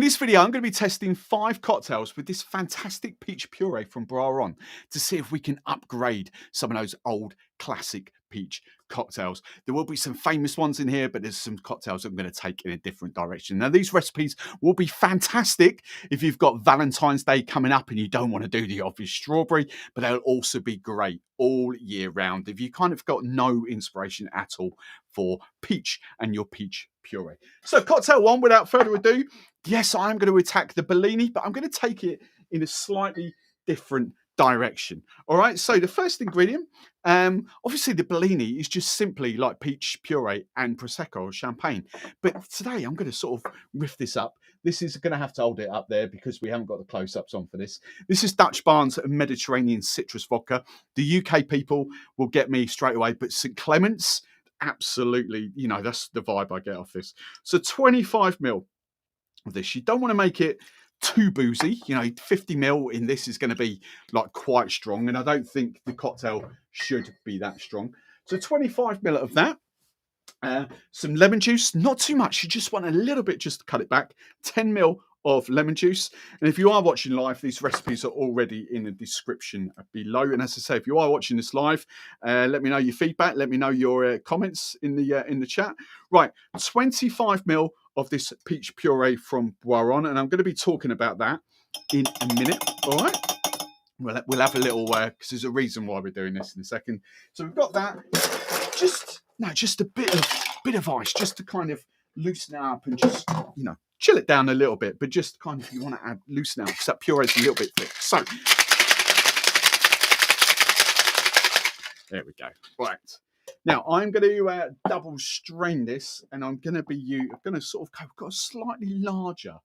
In this video, I'm going to be testing 5 cocktails with this fantastic peach puree from Boiron to see if we can upgrade some of those old classic peach cocktails. There will be some famous ones in here, but there's some cocktails I'm going to take in a different direction. Now, these recipes will be fantastic if you've got Valentine's Day coming up and you don't want to do the obvious strawberry, but they'll also be great all year round if you kind of got no inspiration at all for peach and your peach puree. So cocktail 1, without further ado, yes, I'm going to attack the Bellini, but I'm going to take it in a slightly different direction. All right, so the first ingredient, obviously the Bellini is just simply like peach puree and Prosecco or champagne. But today I'm going to sort of riff this up. This is going to have to hold it up there because we haven't got the close-ups on for this. This is Dutch Barnes Mediterranean Citrus Vodka. The UK people will get me straight away, but St. Clement's, absolutely, you know, that's the vibe I get off this. So 25 ml of this. You don't want to make it too boozy. You know, 50 ml in this is going to be like quite strong, and I don't think the cocktail should be that strong. So 25 ml of that. Some lemon juice, not too much. You just want a little bit just to cut it back. 10 ml of lemon juice. And if you are watching live, these recipes are already in the description below. And as I say, if you are watching this live, let me know your feedback. Let me know your comments in the chat. Right, 25 ml of this peach puree from Boiron, and I'm going to be talking about that in a minute. All right, we'll have a little because there's a reason why we're doing this in a second. So we've got that. Just a bit of ice, just to kind of loosen it up and just, you know, chill it down a little bit, but just kind of, you want to loosen it up because that puree is a little bit thick. So there we go. Right. Now I'm going to double strain this, and I'm going to sort of got a slightly larger,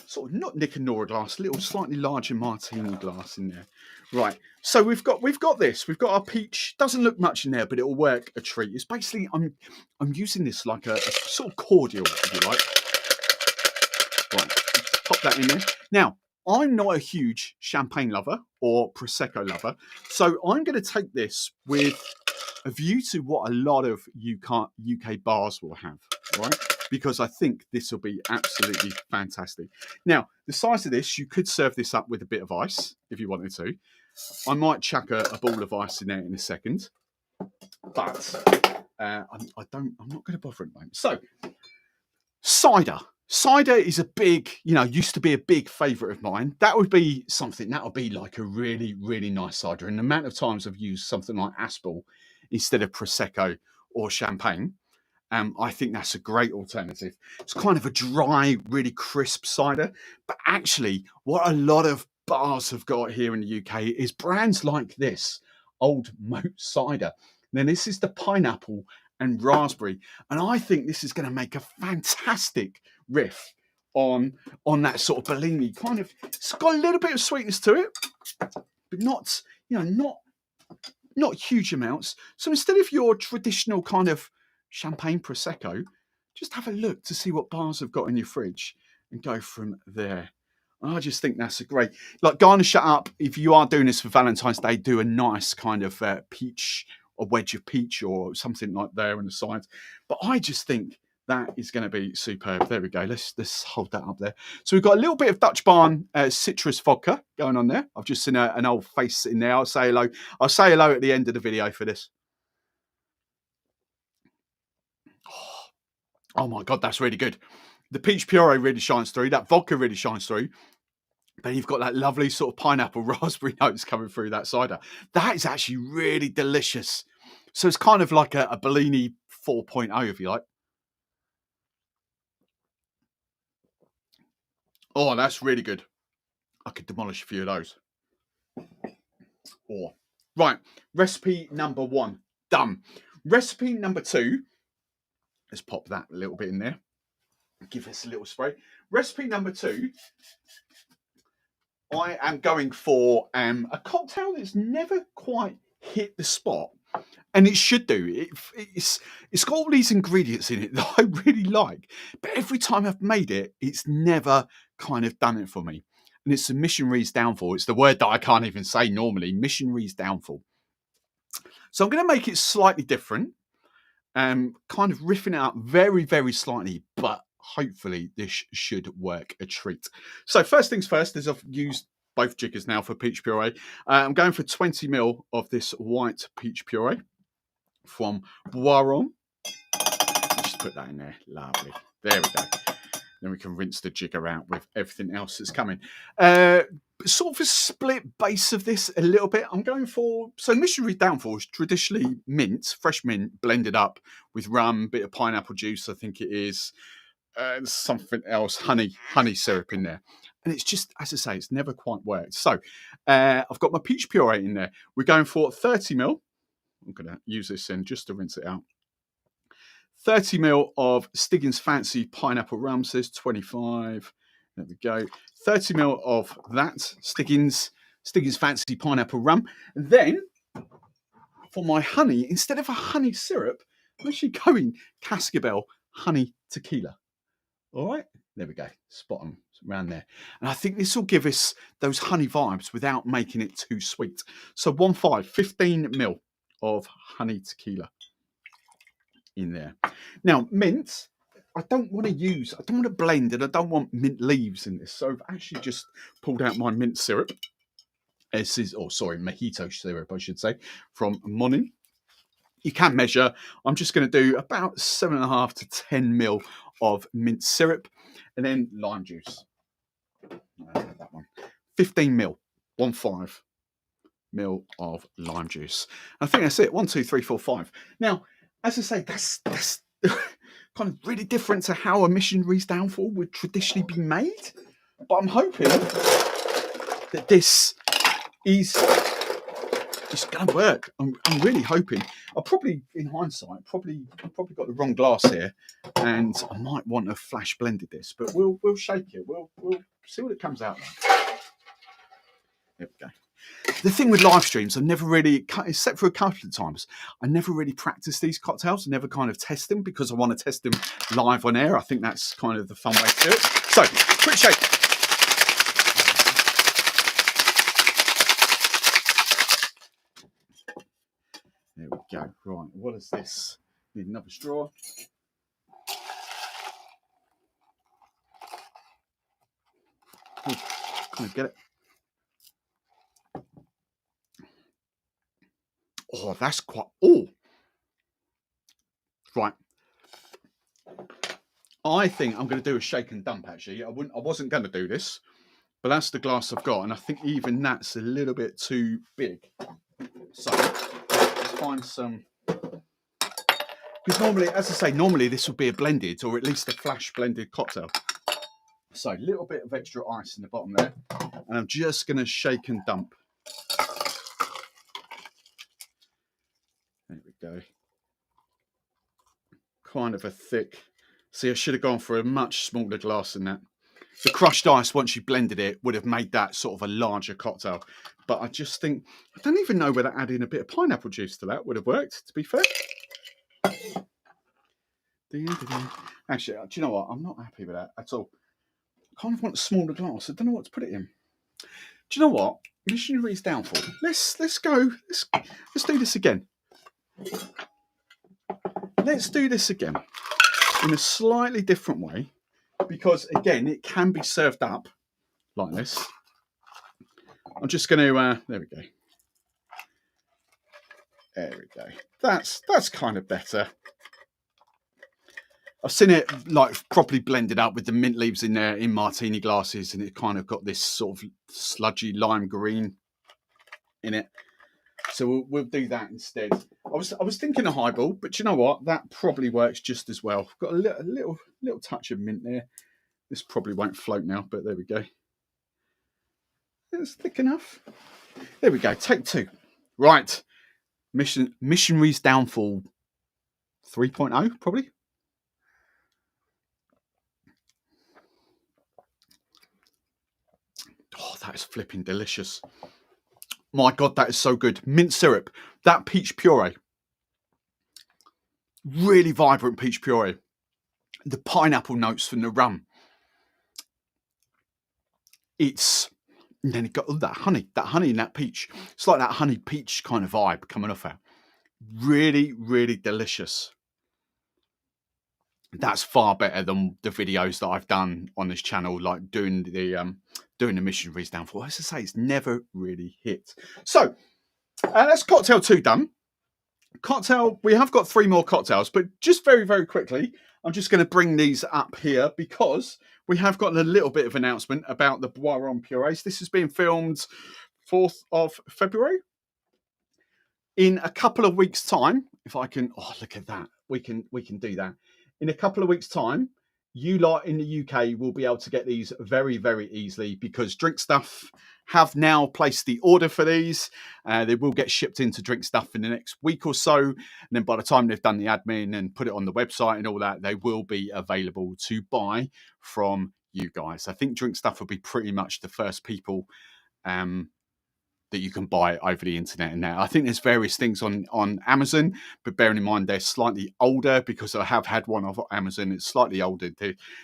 sort of not Nick and Nora glass, a little slightly larger martini glass in there. Right. So we've got this. We've got our peach. Doesn't look much in there, but it'll work a treat. It's basically I'm using this like a sort of cordial, if you like. Right. Just pop that in there. Now, I'm not a huge champagne lover or Prosecco lover, so I'm going to take this with a view to what a lot of UK bars will have, right? Because I think this will be absolutely fantastic. Now, the size of this, you could serve this up with a bit of ice if you wanted to. I might chuck a ball of ice in there in a second, but I'm not going to bother at the moment. So, cider. Cider is a big, you know, used to be a big favourite of mine. That would be something, that would be like a really, really nice cider. And the amount of times I've used something like Aspel instead of Prosecco or champagne, I think that's a great alternative. It's kind of a dry, really crisp cider. But actually, what a lot of bars have got here in the UK is brands like this, Old Moat Cider. Now, this is the pineapple and raspberry, and I think this is going to make a fantastic riff on that sort of Bellini. Kind of, it's got a little bit of sweetness to it, but not, you know, not huge amounts. So instead of your traditional kind of champagne Prosecco, just have a look to see what bars have got in your fridge and go from there. I just think that's a great, like, garnish it up. If you are doing this for Valentine's Day, do a nice kind of peach, a wedge of peach or something like there on the sides. But I just think that is going to be superb. There we go. Let's hold that up there. So we've got a little bit of Dutch Barn citrus vodka going on there. I've just seen an old face in there. I'll say hello. I'll say hello at the end of the video for this. Oh my God, that's really good. The peach puree really shines through. That vodka really shines through. Then you've got that lovely sort of pineapple raspberry notes coming through that cider. That is actually really delicious. So it's kind of like a Bellini 4.0, if you like. Oh, that's really good. I could demolish a few of those. Oh. Right, recipe number 1, done. Recipe number 2, let's pop that a little bit in there. Give this a little spray. Recipe number 2, I am going for a cocktail that's never quite hit the spot, and it should do. It's got all these ingredients in it that I really like, but every time I've made it, it's never kind of done it for me. And it's the Missionarys Downfall. It's the word that I can't even say normally, Missionarys Downfall. So I'm going to make it slightly different, kind of riffing it up very, very slightly, but hopefully this should work a treat. So first things first is I've used both jiggers now for peach puree. I'm going for 20 ml of this white peach puree from Boiron. Just put that in there. Lovely. There we go. Then we can rinse the jigger out with everything else that's coming. Sort of a split base of this a little bit. I'm going for, so Missionarys Downfall is traditionally mint, fresh mint, blended up with rum, bit of pineapple juice, I think it is, something else, honey syrup in there. And it's just, as I say, it's never quite worked. So I've got my peach puree in there. We're going for 30 ml. I'm going to use this in just to rinse it out. 30 ml of Stiggins Fancy Pineapple Rum, says 25. There we go. 30 ml of that Stiggins Fancy Pineapple Rum. And then for my honey, instead of a honey syrup, I'm actually going Cascabel Honey Tequila. All right, there we go. Spot on around there. And I think this will give us those honey vibes without making it too sweet. So 15 ml of honey tequila in there. Now, mint, I don't want to blend, and I don't want mint leaves in this. So I've actually just pulled out my mint syrup. This is, mojito syrup, I should say, from Monin. You can measure. I'm just going to do about 7.5 to 10 ml of mint syrup, and then lime juice. That one. 15 ml, 15 ml of lime juice. I think that's it. 1, 2, 3, 4, 5. Now, as I say, that's kind of really different to how a Missionarys Downfall would traditionally be made. But I'm hoping that this is going to work. I'm really hoping. I'll probably, in hindsight, probably got the wrong glass here, and I might want to flash blended this. But we'll shake it. We'll see what it comes out like. There we go. The thing with live streams, I never really, except for a couple of times, I never really practice these cocktails. I never kind of test them because I want to test them live on air. I think that's kind of the fun way to do it. So, quick shake. There we go. Right, what is this? Need another straw. Ooh, kind of get it. Oh, that's quite. Oh, right. I think I'm going to do a shake and dump. Actually, I wasn't going to do this, but that's the glass I've got, and I think even that's a little bit too big. So let's find some. Because normally, as I say, normally this would be a blended, or at least a flash blended cocktail. So a little bit of extra ice in the bottom there, and I'm just going to shake and dump. There we go. Kind of a thick. See, I should have gone for a much smaller glass than that. The crushed ice, once you blended it, would have made that sort of a larger cocktail. But I just think, I don't even know whether adding a bit of pineapple juice to that would have worked, to be fair. Actually, do you know what? I'm not happy with that at all. I kind of want a smaller glass. I don't know what to put it in. Do you know what? Missionarys Downfall. Let's go. Let's do this again. Let's do this again in a slightly different way, because again, it can be served up like this. I'm just going to, there we go. There we go. That's kind of better. I've seen it like properly blended up with the mint leaves in there in martini glasses, and it kind of got this sort of sludgy lime green in it. So we'll do that instead. I was thinking a highball, but you know what? That probably works just as well. I've got a little touch of mint there. This probably won't float now, but there we go. It's thick enough. There we go. Take 2. Right. Missionarys Downfall 3.0, probably. Oh, that is flipping delicious. My God, that is so good. Mint syrup, that peach puree. Really vibrant peach puree. The pineapple notes from the rum. And then it got that honey and that peach. It's like that honey peach kind of vibe coming off out. Really, really delicious. that's far better than the videos that I've done on this channel, like doing the Missionarys Downfall. As I say, it's never really hit. So that's cocktail 2 done. Cocktail, we have got 3 more cocktails, but just very, very quickly, I'm just going to bring these up here because we have got a little bit of announcement about the Boiron purees. This is being filmed 4th of February. In a couple of weeks' time, if I can, oh, look at that. We can do that. In a couple of weeks' time, you lot in the UK will be able to get these very, very easily because DrinkStuff have now placed the order for these. They will get shipped into DrinkStuff in the next week or so. And then by the time they've done the admin and put it on the website and all that, they will be available to buy from you guys. I think DrinkStuff will be pretty much the first people that you can buy over the internet. And now I think there's various things on Amazon, but bearing in mind they're slightly older because I have had one off Amazon. It's slightly older.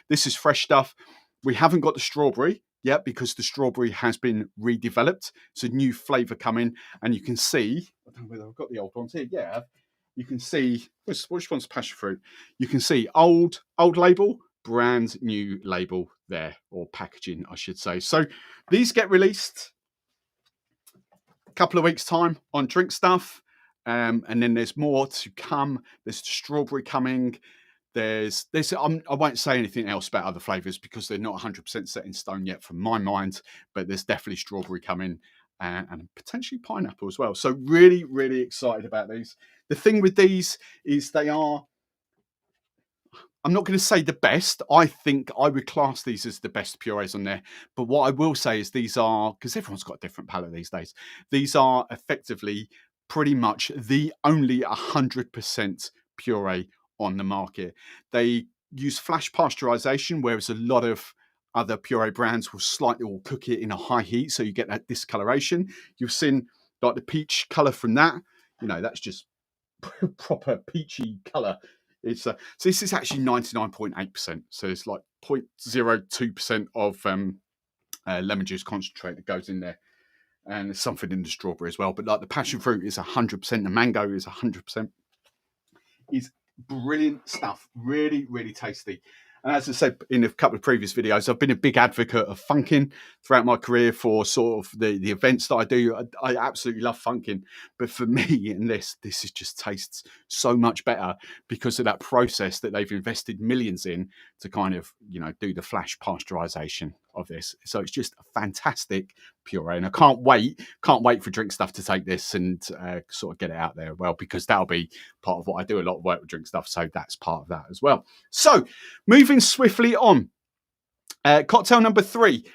This is fresh stuff. We haven't got the strawberry yet because the strawberry has been redeveloped. It's a new flavour coming, and you can see. I don't know whether I've got the old ones here. Yeah, you can see which one's passion fruit. You can see old label, brand new label there, or packaging, I should say. So these get released couple of weeks time on DrinkStuff, and then there's more to come. There's strawberry coming. I won't say anything else about other flavors because they're not 100% set in stone yet from my mind, but there's definitely strawberry coming and potentially pineapple as well. So really, really excited about these. The thing with these is I'm not going to say the best. I think I would class these as the best purees on there. But what I will say is these are, because everyone's got a different palate these days, these are effectively pretty much the only 100% puree on the market. They use flash pasteurization, whereas a lot of other puree brands will cook it in a high heat, so you get that discoloration. You've seen like the peach color from that. That's just proper peachy color. So this is actually 99.8%. So it's like 0.02% of lemon juice concentrate that goes in there. And there's something in the strawberry as well. But like the passion fruit is 100%. The mango is 100%. It's brilliant stuff. Really, really tasty. And as I said in a couple of previous videos, I've been a big advocate of funking throughout my career for sort of the events that I do. I absolutely love funking. But for me, in this just tastes so much better because of that process that they've invested millions in to kind of, do the flash pasteurization of this. So it's just a fantastic puree. And I can't wait for DrinkStuff to take this and sort of get it out there well, because that'll be part of what I do. A lot of work with DrinkStuff. So that's part of that as well. So moving swiftly on, cocktail number 3.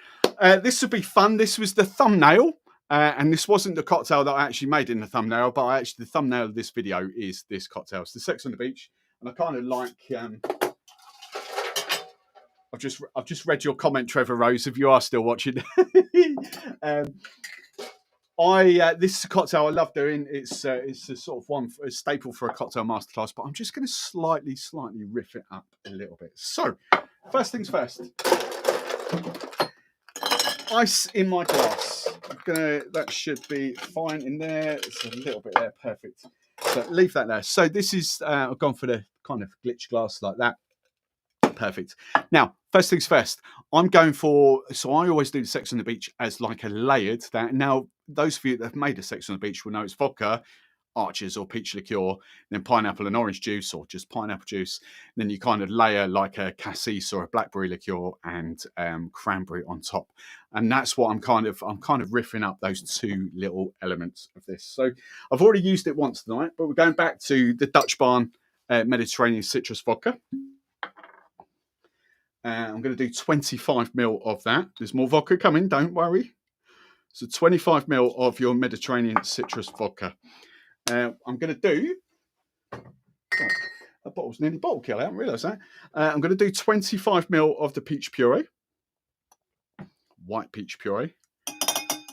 This would be fun. This was the thumbnail, and this wasn't the cocktail that I actually made in the thumbnail, but the thumbnail of this video is this cocktail. It's the Sex on the Beach, and I kind of like. I've just read your comment, Trevor Rose. If you are still watching, this is a cocktail I love doing. It's a sort of a staple for a cocktail masterclass, but I'm just going to slightly riff it up a little bit. So, first things first. Ice in my glass. That should be fine in there. It's a little bit there, perfect. So leave that there. So this is I've gone for the kind of glitch glass like that. Perfect. Now, first things first, I'm going for, so I always do the Sex on the Beach as like a layered that. Now, those of you that have made a Sex on the Beach will know it's vodka, Arches or peach liqueur, then pineapple and orange juice or just pineapple juice. Then you kind of layer like a cassis or a blackberry liqueur and cranberry on top. And that's what I'm kind of riffing up those two little elements of this. So I've already used it once tonight, but we're going back to the Dutch Barn Mediterranean citrus vodka. I'm going to do 25 ml of that. There's more vodka coming, don't worry. So 25 ml of your Mediterranean citrus vodka. I'm going to do... that bottle's nearly bottle kill. I haven't realised that. I'm going to do 25 ml of the peach puree. White peach puree.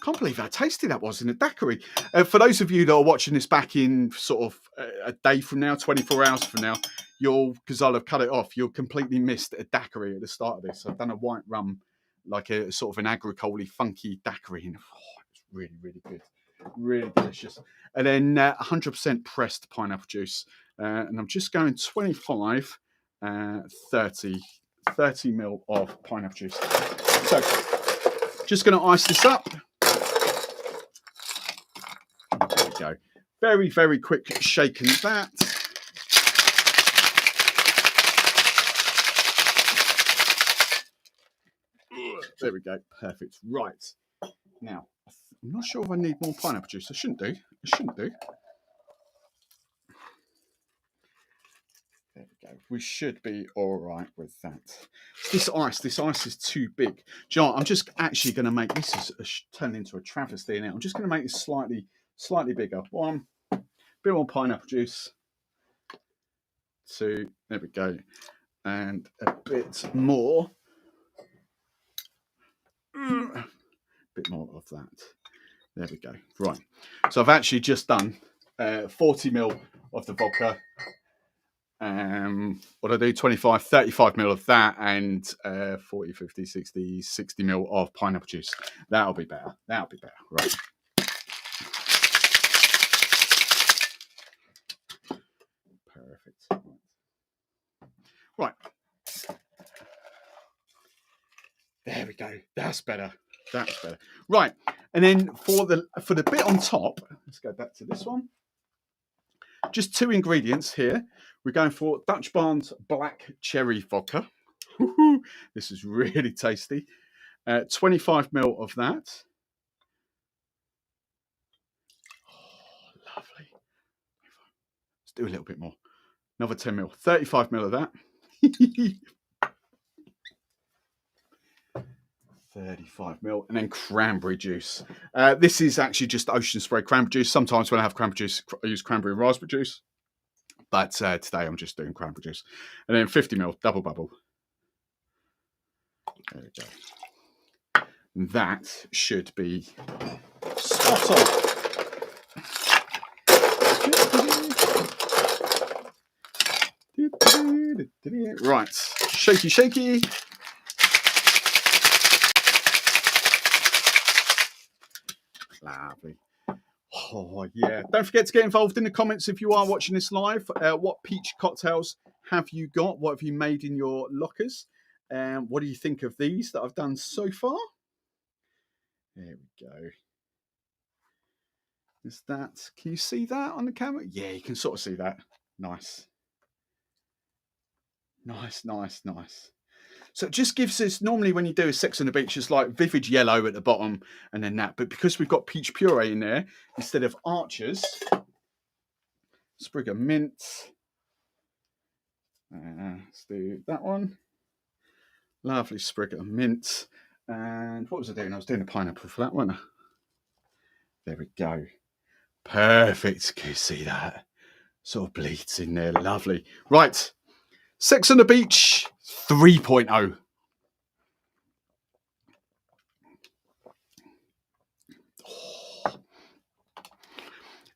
Can't believe how tasty that was in a daiquiri. For those of you that are watching this back in sort of a day from now, 24 hours from now, because I'll have cut it off, you'll completely missed a daiquiri at the start of this. I've done a white rum, like a sort of an agricole funky daiquiri. And it's really, really good. Really delicious. And then 100% pressed pineapple juice. And I'm just going 25 30 ml of pineapple juice. So, just going to ice this up. There we go. Very, very quick shaking that. There we go. Perfect. Right. Now, I'm not sure if I need more pineapple juice. I shouldn't do. I shouldn't do. There we go. We should be all right with that. This ice is too big. Do you know what? I'm just actually going to make this turn into a travesty now. I'm just going to make this slightly bigger. One, bit more pineapple juice. Two, there we go. And a bit more. Bit more of that. There we go. Right. So I've actually just done 40 ml of the vodka. What I do, 25, 35 ml of that, and 40, 50, 60 ml of pineapple juice. That'll be better. That'll be better. Right. Perfect. Right. There we go. That's better. That's better. Right. And then for the bit on top, let's go back to this one. Just two ingredients here. We're going for Dutch Barnes Black Cherry Vodka. This is really tasty. 25 ml of that. Oh, lovely. Let's do a little bit more. Another 10 ml. 35 ml of that. 35 ml, and then cranberry juice. This is actually just ocean spray cranberry juice. Sometimes when I have cranberry juice, I use cranberry and raspberry juice. But today I'm just doing cranberry juice. And then 50 ml, double bubble. There we go. That should be spot on. Right, shaky, shaky. Lovely. Oh, yeah. Don't forget to get involved in the comments if you are watching this live. What peach cocktails have you got? What have you made in your lockers? What do you think of these that I've done so far? There we go. Is that, can you see that on the camera? Yeah, you can sort of see that. Nice. Nice, nice, nice. So it just gives us, normally when you do a Sex on the Beach, it's like vivid yellow at the bottom and then that. But because we've got peach puree in there, instead of Archers, sprig of mint. Let's do that one. Lovely sprig of mint. And what was I doing? I was doing a pineapple for that one. There we go. Perfect. Can you see that? Sort of bleeds in there. Lovely. Right. Sex on the Beach 3.0.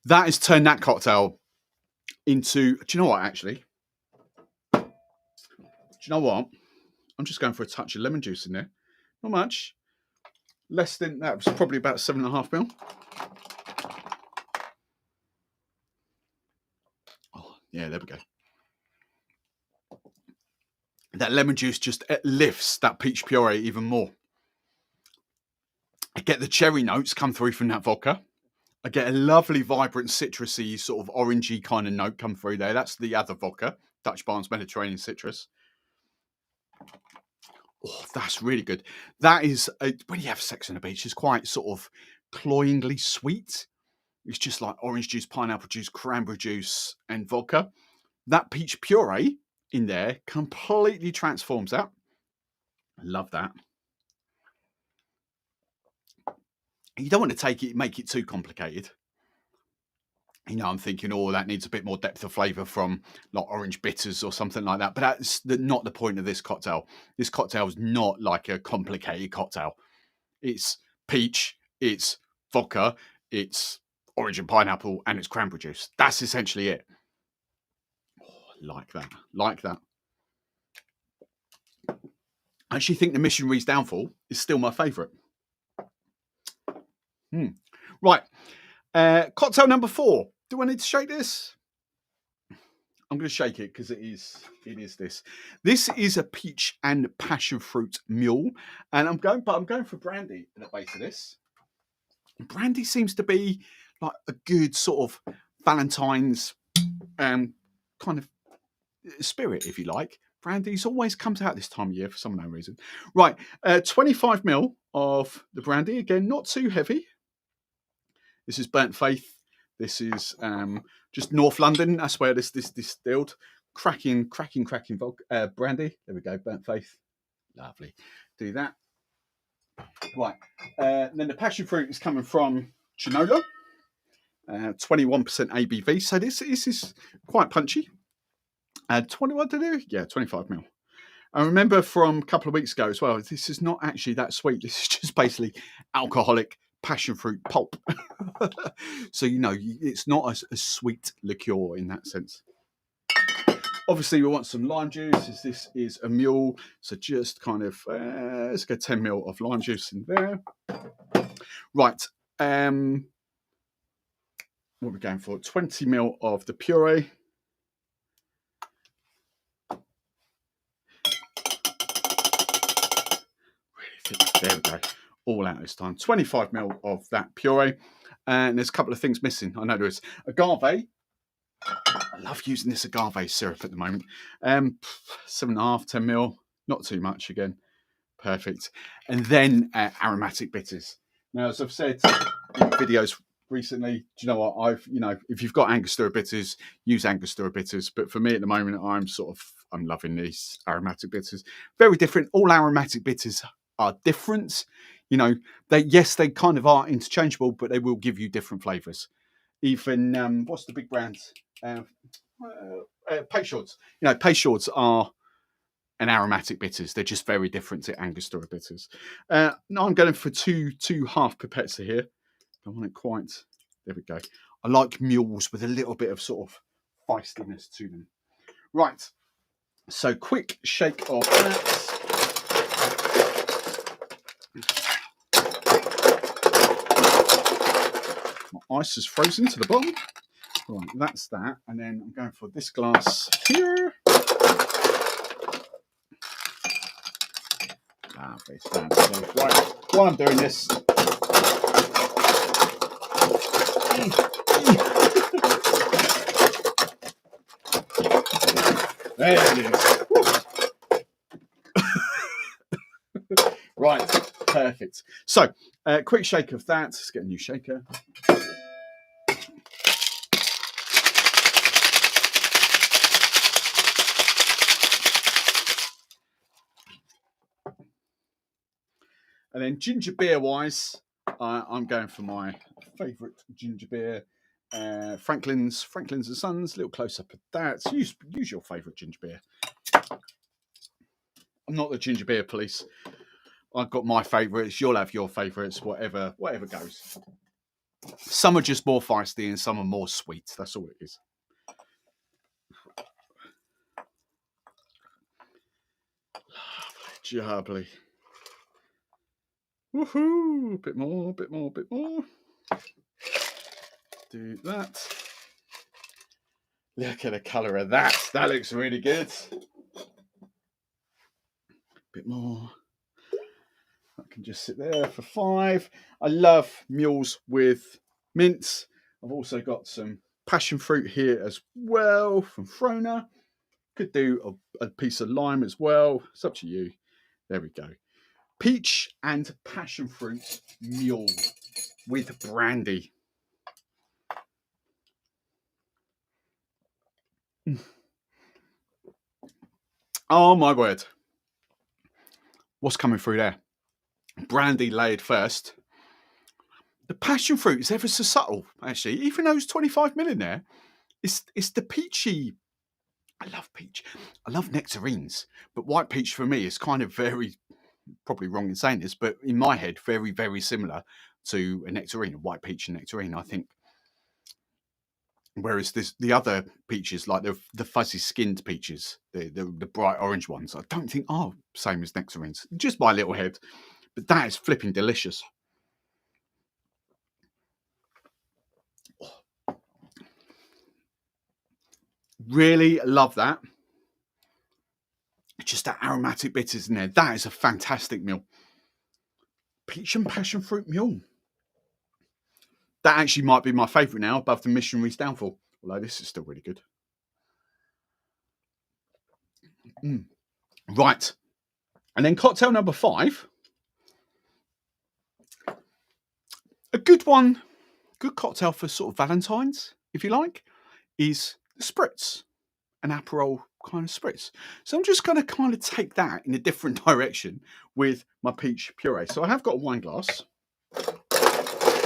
That has turned that cocktail into, do you know what, actually? Do you know what? I'm just going for a touch of lemon juice in there. Not much. Less than, that was probably about 7.5 ml. Oh, yeah, there we go. That lemon juice just lifts that peach puree even more. I get the cherry notes come through from that vodka. I get a lovely, vibrant, citrusy, sort of orangey kind of note come through there. That's the other vodka, Dutch Barnes Mediterranean Citrus. Oh, that's really good. That is, when you have Sex on the Beach, it's quite sort of cloyingly sweet. It's just like orange juice, pineapple juice, cranberry juice, and vodka. That peach puree in there completely transforms that. I love that. You don't want to make it too complicated. You know, I'm thinking, oh, that needs a bit more depth of flavour from like orange bitters or something like that. But that's not the point of this cocktail. This cocktail is not like a complicated cocktail. It's peach, it's vodka, it's orange and pineapple, and it's cranberry juice. That's essentially it. Oh, like that. Like that. I actually think the Missionarys Downfall is still my favourite. Right. Cocktail number 4. Do I need to shake this? I'm going to shake it because it is this. This is a peach and passion fruit mule, and I'm going for brandy at the base of this. Brandy seems to be like a good sort of Valentine's kind of spirit, if you like. Brandy's always comes out this time of year for some unknown reason. Right, 25 ml of the brandy. Again, not too heavy. This is Burnt Faith. This is just North London. That's where this distilled. Cracking brandy. There we go, Burnt Faith. Lovely. Do that. Right. Then the passion fruit is coming from Chinola. 21% ABV. So this is quite punchy. 21 to do? Yeah, 25 ml. I remember from a couple of weeks ago as well, this is not actually that sweet. This is just basically alcoholic passion fruit pulp. So, it's not a sweet liqueur in that sense. Obviously, we want some lime juice, as this is a mule. So just kind of, let's go 10 ml of lime juice in there. Right. What are we going for? 20 ml of the puree. There we go. All out this time. 25 ml of that puree. And there's a couple of things missing. I know there is agave. I love using this agave syrup at the moment. 7.5, 10 ml. Not too much again. Perfect. And then aromatic bitters. Now, as I've said in videos recently, do you know what? If you've got Angostura bitters, use Angostura bitters. But for me at the moment, I'm loving these aromatic bitters. Very different. All aromatic bitters are different. They kind of are interchangeable, but they will give you different flavors. Even what's the big brand? Peychaud's. Peychaud's are an aromatic bitters. They're just very different to Angostura bitters. Now I'm going for two half pipettes here. I want it quite. There we go. I like mules with a little bit of sort of feistiness to them. Right. So quick shake of that. My ice is frozen to the bottom. Right, that's that. And then I'm going for this glass here. Lovely. Right, while I'm doing this. There it is. Right, perfect. So, quick shake of that. Let's get a new shaker. And then ginger beer wise, I'm going for my favourite ginger beer, Franklin's and Sons. A little close up of that. So use your favourite ginger beer. I'm not the ginger beer police. I've got my favourites. You'll have your favourites. Whatever goes. Some are just more feisty and some are more sweet. That's all it is. Lovely, jubbly. Woohoo! Bit more. Do that. Look at the colour of that. That looks really good. Bit more. That can just sit there for 5. I love mules with mints. I've also got some passion fruit here as well from Frona. Could do a piece of lime as well. It's up to you. There we go. Peach and passion fruit mule with brandy. Oh my word. What's coming through there? Brandy layered first. The passion fruit is ever so subtle, actually. Even though it's 25 ml in there, it's the peachy. I love peach. I love nectarines, but white peach for me is kind of very, probably wrong in saying this, but in my head, very, very similar to a nectarine, a white peach and nectarine, I think. Whereas the other peaches, like the fuzzy skinned peaches, the bright orange ones, I don't think are same as nectarines. Just my little head. But that is flipping delicious. Really love that. Just that aromatic bitters in there. That is a fantastic Mule. Peach and passion fruit Mule. That actually might be my favourite now, above the Missionarys Downfall. Although this is still really good. Right. And then cocktail number 5. A good one, good cocktail for sort of Valentines, if you like, is the Spritz. An Aperol kind of Spritz. So I'm just going to kind of take that in a different direction with my peach puree. So I have got a wine glass.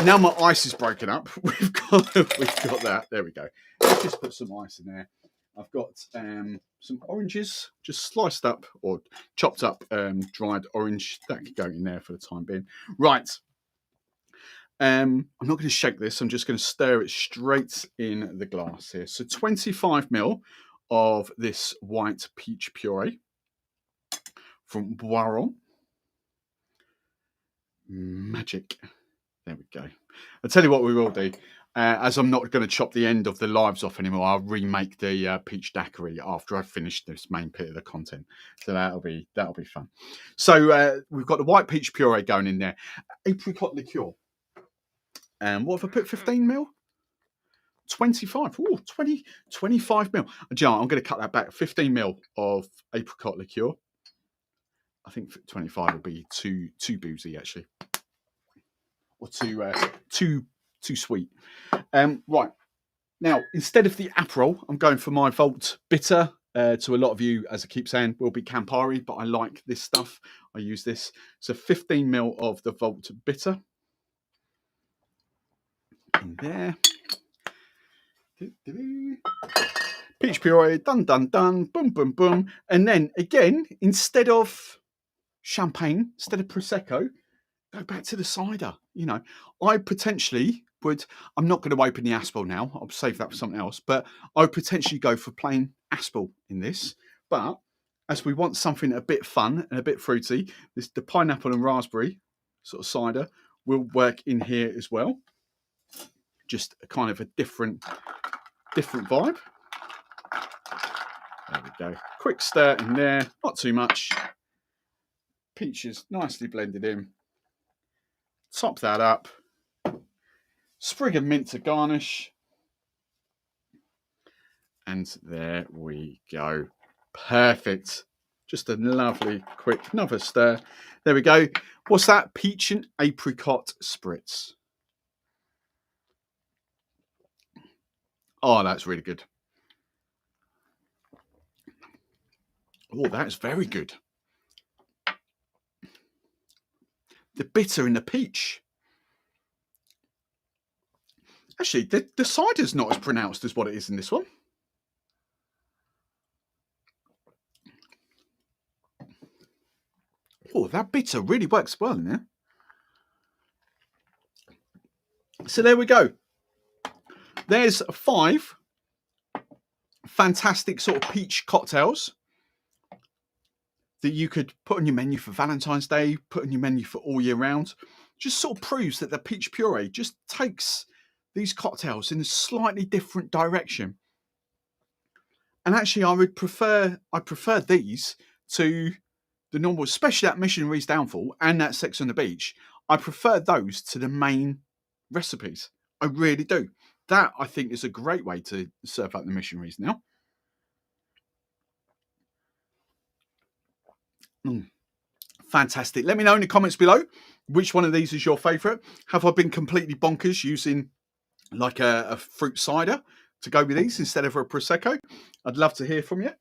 Now my ice is broken up. We've got that. There we go. Let's just put some ice in there. I've got some oranges, just sliced up or chopped up dried orange. That could go in there for the time being. Right. I'm not going to shake this. I'm just going to stir it straight in the glass here. So 25 ml of this white peach puree from Boiron. Magic. There we go. I'll tell you what we will do. As I'm not going to chop the end of the lives off anymore, I'll remake the peach daiquiri after I finish this main bit of the content. So that'll be fun. So we've got the white peach puree going in there. Apricot liqueur. What have I put? 15 ml? 25. Oh, 25 ml. John, I'm going to cut that back. 15 ml of apricot liqueur. I think 25 would be too boozy, actually. Or too sweet. Right. Now, instead of the Aperol, I'm going for my Vault Bitter. To a lot of you, as I keep saying, will be Campari, but I like this stuff. I use this. So 15 ml of the Vault Bitter. In there. Peach puree, done, boom, boom, boom. And then again, instead of champagne, instead of Prosecco, go back to the cider. You know, I potentially would, I'm not going to open the Aspel now. I'll save that for something else. But I would potentially go for plain Aspel in this. But as we want something a bit fun and a bit fruity, the pineapple and raspberry sort of cider will work in here as well. Just a kind of a different vibe. There we go. Quick stir in there, not too much. Peaches nicely blended in. Top that up. Sprig of mint to garnish. And there we go. Perfect. Just a lovely quick another stir. There we go. What's that? Peach and apricot spritz. Oh, that's really good. Oh, that's very good. The bitter in the peach. Actually, the cider's not as pronounced as what it is in this one. Oh, that bitter really works well in there. So there we go. There's 5 fantastic sort of peach cocktails that you could put on your menu for Valentine's Day, put on your menu for all year round. Just sort of proves that the peach puree just takes these cocktails in a slightly different direction. And actually, I prefer these to the normal, especially that Missionarys Downfall and that Sex on the Beach. I prefer those to the main recipes. I really do. That, I think, is a great way to serve up the Missionaries now. Fantastic. Let me know in the comments below which one of these is your favourite. Have I been completely bonkers using like a fruit cider to go with these instead of a Prosecco? I'd love to hear from you.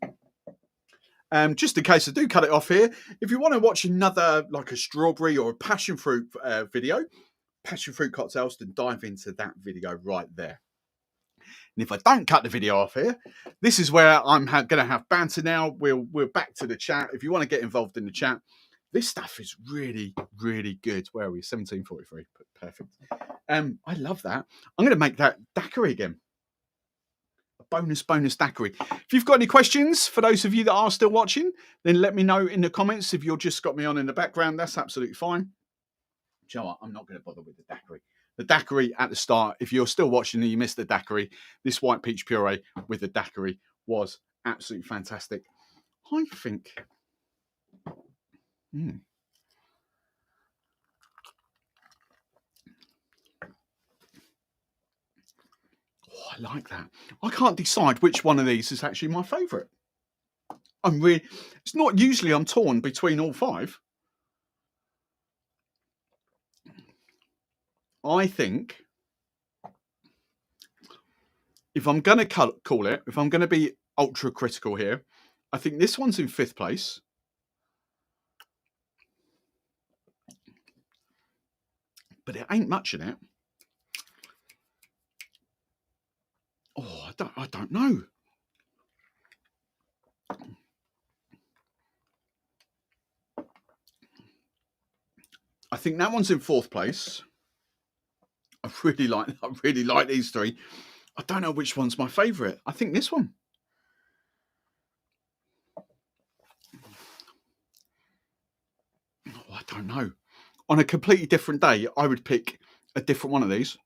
Just in case I do cut it off here, if you want to watch another like a strawberry or a passion fruit video, passion fruit cocktails, then dive into that video right there. And if I don't cut the video off here, this is where I'm going to have banter now. We're back to the chat. If you want to get involved in the chat, this stuff is really, really good. Where are we? 1743. Perfect. I love that. I'm going to make that daiquiri again. A bonus daiquiri. If you've got any questions, for those of you that are still watching, then let me know in the comments. If you've just got me on in the background, that's absolutely fine. You know what? I'm not going to bother with the daiquiri. The daiquiri at the start, if you're still watching and you missed the daiquiri, this white peach puree with the daiquiri was absolutely fantastic. I think... Oh, I like that. I can't decide which one of these is actually my favourite. It's not usually I'm torn between all 5. I think if I'm going to call it, if I'm going to be ultra critical here, I think this one's in 5th place. But it ain't much in it. Oh, I don't know. I think that one's in 4th place. I really like these 3. I don't know which one's my favourite. I think this one. Oh, I don't know. On a completely different day, I would pick a different one of these.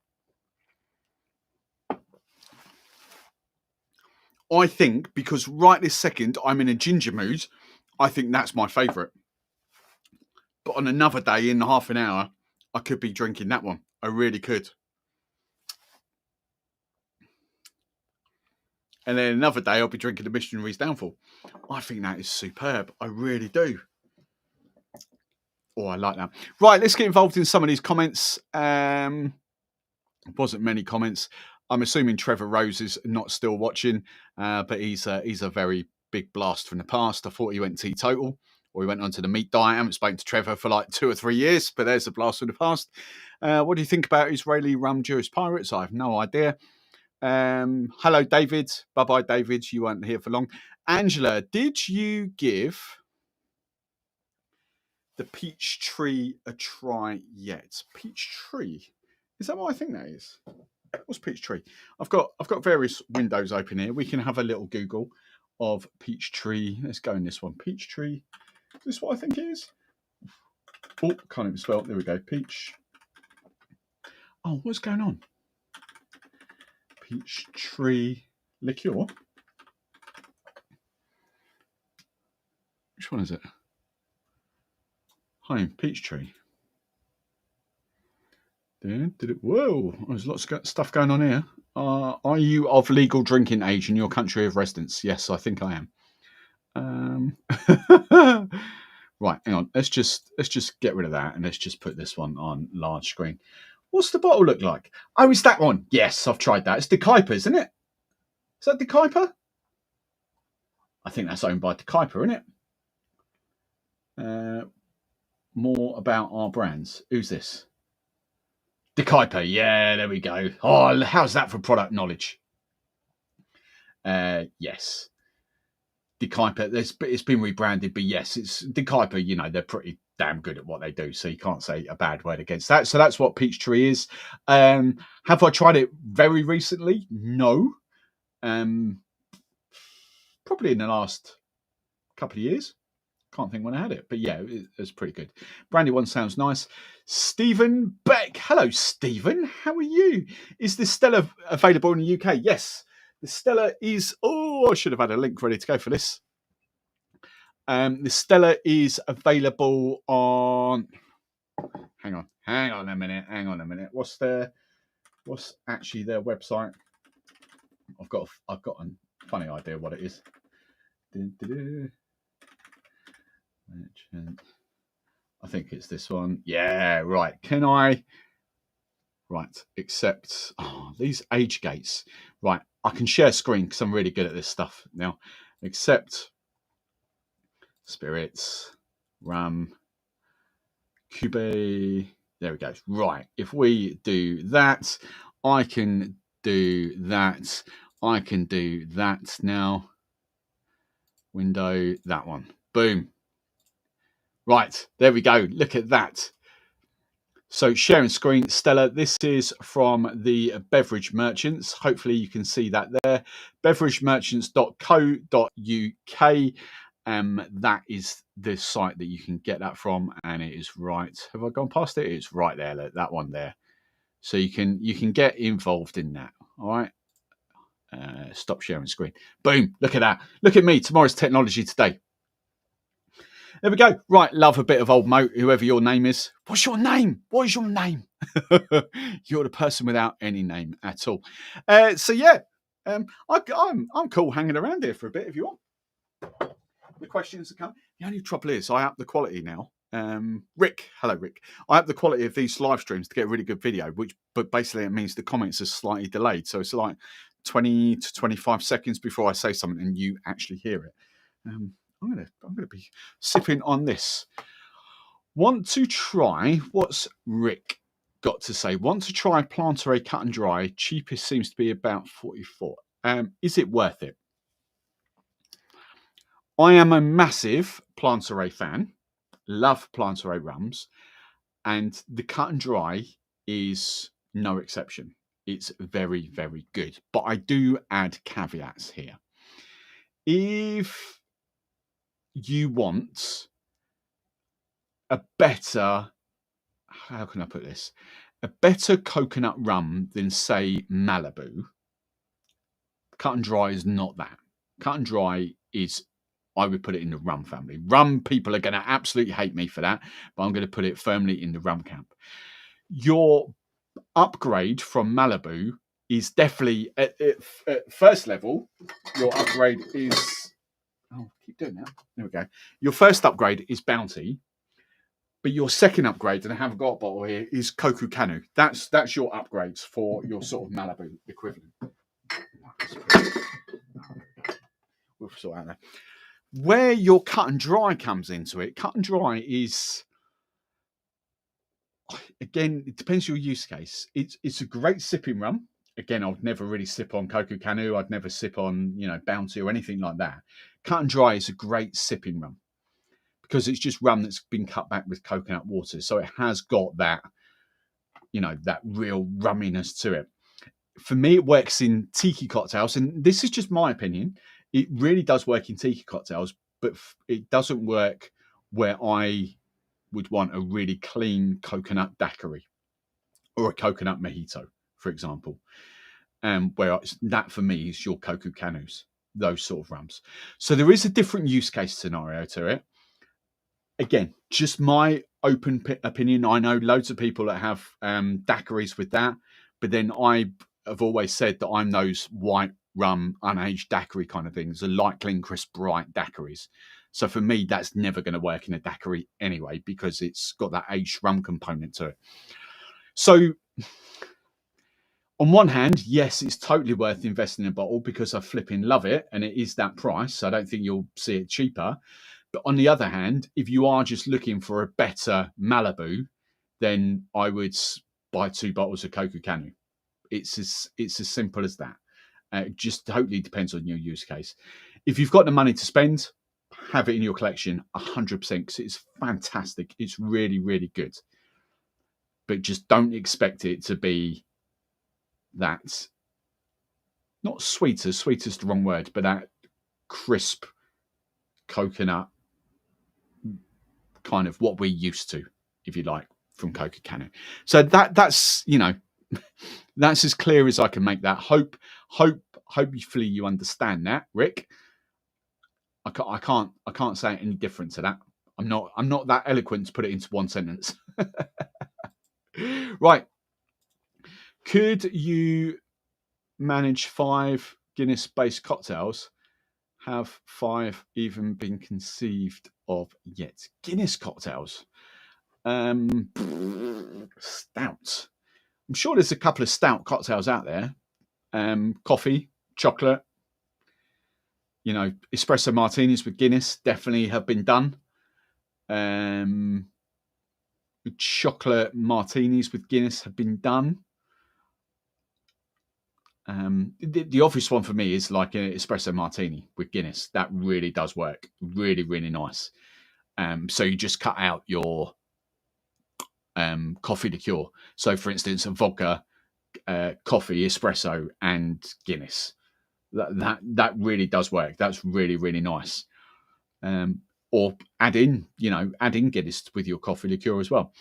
I think because right this second I'm in a ginger mood, I think that's my favourite. But on another day, in half an hour, I could be drinking that one. I really could. And then another day, I'll be drinking the Missionarys Downfall. I think that is superb. I really do. Oh, I like that. Right, let's get involved in some of these comments. Wasn't many comments. I'm assuming Trevor Rose is not still watching, but he's a very big blast from the past. I thought he went teetotal, or he went onto the meat diet. I haven't spoken to Trevor for like 2 or 3 years, but there's a blast from the past. What do you think about Israeli rum Jewish pirates? I have no idea. Hello, David. Bye-bye, David. You weren't here for long. Angela, did you give the peach tree a try yet? Peach tree? Is that what I think that is? What's peach tree? I've got various windows open here. We can have a little Google of peach tree. Let's go in this one. Peach tree. Is this what I think it is? Oh, can't even spell. There we go. Peach. Oh, what's going on? Peach tree liqueur. Which one is it? Home peach tree. Whoa, there's lots of stuff going on here. Are you of legal drinking age in your country of residence? Yes, I think I am. Right, hang on. Let's just get rid of that and let's just put this one on large screen. What's the bottle look like? Oh, it's that one. Yes, I've tried that. It's De Kuyper, isn't it? Is that De Kuyper? I think that's owned by De Kuyper, isn't it? More about our brands. Who's this? De Kuyper. Yeah, there we go. Oh, how's that for product knowledge? Yes. De Kuyper. It's been rebranded, but yes, it's De Kuyper. You know, they're pretty damn good at what they do, so you can't say a bad word against that. So that's what Peach Tree is. Have I tried it very recently? No. Probably in the last couple of years. Can't think when I had it, but yeah, it was pretty good. Brandy one sounds nice. Stephen Beck. Hello, Stephen. How are you? Is the Stella available in the UK? Yes. The Stella is... Oh, I should have had a link ready to go for this. The Stella is available on... Hang on a minute. What's actually their website? I've got a funny idea what it is. I think it's this one. Yeah, right. Can I... Right, accept... Oh, these age gates. Right, I can share screen because I'm really good at this stuff now. Accept spirits, rum, cube. There we go. Right, if we do that, I can do that. I can do that now. Window, that one. Boom. Right, there we go. Look at that. So sharing screen, Stella, this is from the Beverage Merchants. Hopefully you can see that there. beveragemerchants.co.uk. That is the site that you can get that from, and it is right. Have I gone past it? It's right there, look, that one there. So you can get involved in that. All right. Stop sharing screen. Boom. Look at that. Look at me. Tomorrow's technology today. There we go. Right. Love a bit of old moat, whoever your name is. What's your name? What is your name? You're the person without any name at all. So yeah, I'm cool hanging around here for a bit if you want. The questions that come. The only trouble is I up the quality now. Rick, hello Rick. I up the quality of these live streams to get a really good video, but basically it means the comments are slightly delayed. So it's like 20 to 25 seconds before I say something and you actually hear it. I'm gonna be sipping on this. Want to try? What's Rick got to say? Want to try Planter cut and dry? Cheapest seems to be about 44. Is it worth it? I am a massive Planter fan. Love Planter rums, and the cut and dry is no exception. It's very, very good. But I do add caveats here. If you want a better, how can I put this? A better coconut rum than, say, Malibu, cut and dry is not that. Cut and dry is, I would put it in the rum family. Rum people are going to absolutely hate me for that, but I'm going to put it firmly in the rum camp. Your upgrade from Malibu is definitely at first level. Your upgrade is, keep doing that. There we go. Your first upgrade is Bounty, but your second upgrade, and I haven't got a bottle here, is Koku Kanu. That's your upgrades for your sort of Malibu equivalent. We'll sort out that. Where your cut and dry comes into it, cut and dry is, again, it depends your use case. It's a great sipping rum. Again, I would never really sip on Koku Kanu. I'd never sip on, Bounty or anything like that. Cut and dry is a great sipping rum because it's just rum that's been cut back with coconut water. So it has got that, that real rumminess to it. For me, it works in tiki cocktails. And this is just my opinion. It really does work in tiki cocktails, but it doesn't work where I would want a really clean coconut daiquiri or a coconut mojito, for example. Where that for me is your Koku Kanus, those sort of rums. So there is a different use case scenario to it. Again, just my open opinion. I know loads of people that have daiquiris with that, but then I have always said that I'm those white rum, unaged daiquiri kind of things, the light, clean, crisp, bright daiquiris. So for me, that's never going to work in a daiquiri anyway, because it's got that aged rum component to it. So on one hand, yes, it's totally worth investing in a bottle because I flipping love it and it is that price. So I don't think you'll see it cheaper. But on the other hand, if you are just looking for a better Malibu, then I would buy 2 bottles of Koku Kanu. It's as simple as that. It just totally depends on your use case. If you've got the money to spend, have it in your collection 100% because it's fantastic. It's really, really good. But just don't expect it to be that, not sweeter, sweeter's the wrong word, but that crisp coconut kind of what we're used to, if you like, from Koku Kanu. So that's that's as clear as I can make that. Hopefully you understand that, Rick. I can't say any different to that. I'm not that eloquent to put it into one sentence. Right. Could you manage 5 Guinness-based cocktails? Have 5 even been conceived of yet? Guinness cocktails. Stout. I'm sure there's a couple of stout cocktails out there. Coffee, chocolate, espresso martinis with Guinness definitely have been done. Chocolate martinis with Guinness have been done. The obvious one for me is like an espresso martini with Guinness. That really does work. Really, really nice. So you just cut out your coffee liqueur. So for instance, a vodka, coffee, espresso, and Guinness. That really does work. That's really, really nice. Or add in Guinness with your coffee liqueur as well.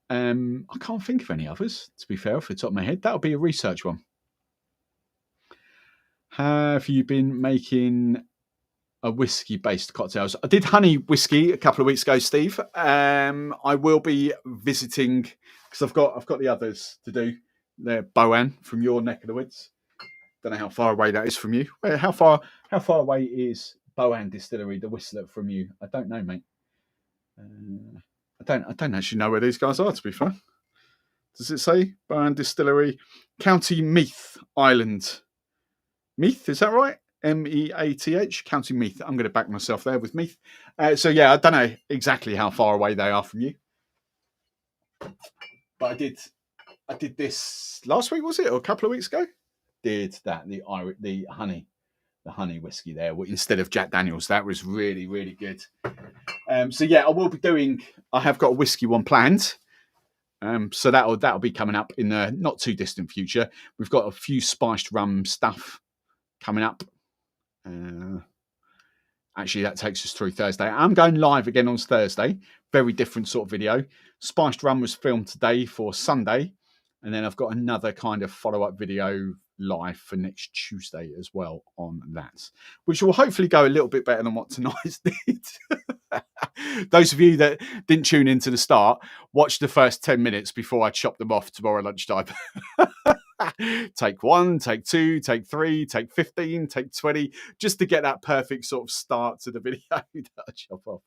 I can't think of any others, to be fair, off the top of my head. That'll be a research one. Have you been making a whiskey-based cocktails? I did honey whiskey a couple of weeks ago, Steve. I will be visiting because I've got the others to do. They're Boiron from your neck of the woods. Don't know how far away that is from you. How far away is Boiron Distillery, the Whistler, from you? I don't know, mate. I don't actually know where these guys are, to be fair. Does it say Boiron Distillery, County Meath, Ireland? Meath, is that right? Meath, County Meath. I'm going to back myself there with Meath. So yeah, I don't know exactly how far away they are from you, but I did this last week, was it, or a couple of weeks ago? Did that the honey whiskey there instead of Jack Daniels. That was really, really good. So yeah, I will be doing. I have got a whiskey one planned. So that'll be coming up in the not too distant future. We've got a few spiced rum stuff coming up. Actually, that takes us through Thursday. I'm going live again on Thursday. Very different sort of video. Spiced rum was filmed today for Sunday. And then I've got another kind of follow-up video live for next Tuesday as well on that, which will hopefully go a little bit better than what tonight's did. Those of you that didn't tune into the start, watch the first 10 minutes before I chop them off tomorrow lunchtime. Take 1, take 2, take 3, take 15, take 20, just to get that perfect sort of start to the video that I chop off.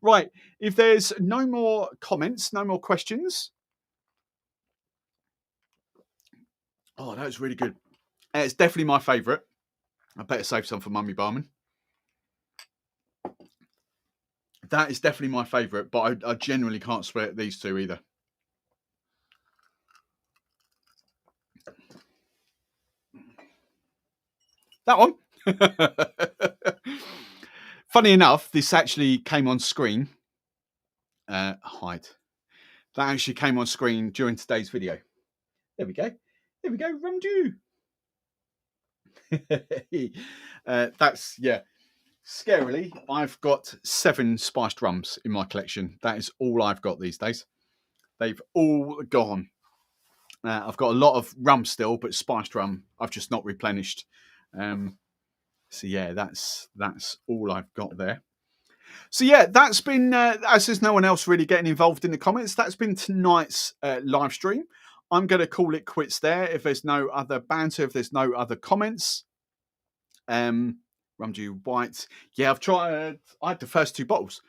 Right, if there's no more comments, no more questions. Oh, that was really good. It's definitely my favourite. I better save some for Mummy Barman. That is definitely my favourite, but I generally can't swear at these two either. That one. Funny enough, this actually came on screen. Hide. That actually came on screen during today's video. There we go. There we go. Rumju. That's, yeah. Scarily, I've got 7 spiced rums in my collection. That is all I've got these days. They've all gone. I've got a lot of rum still, but spiced rum I've just not replenished. So yeah, that's all I've got there. So yeah, that's been, as there's no one else really getting involved in the comments, that's been tonight's live stream. I'm going to call it quits there if there's no other banter, if there's no other comments. Rumdew White. Yeah, I've tried. I had the first 2 bottles.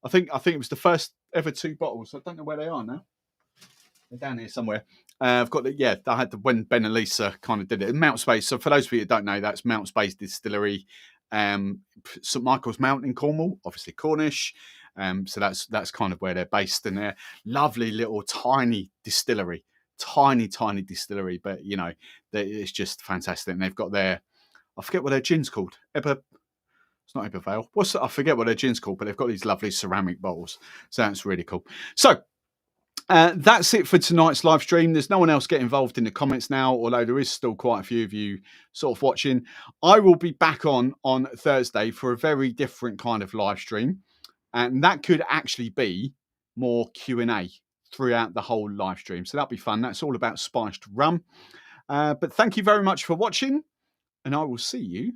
I think it was the first ever 2 bottles. I don't know where they are now. They're down here somewhere. I've got I had when Ben and Lisa kind of did it in Mount Space. So for those of you who don't know, that's Mount Space Distillery, St Michael's Mount in Cornwall, obviously Cornish. So that's kind of where they're based, and they're lovely little tiny distillery, tiny distillery. But you know, it's just fantastic. And they've got their, I forget what their gin's called. It's not Ebervale. I forget what their gin's called, but they've got these lovely ceramic bottles. So that's really cool. So that's it for tonight's live stream. There's no one else getting involved in the comments now, although there is still quite a few of you sort of watching. I will be back on Thursday for a very different kind of live stream. And that could actually be more Q&A throughout the whole live stream. So that'll be fun. That's all about spiced rum. But thank you very much for watching. And I will see you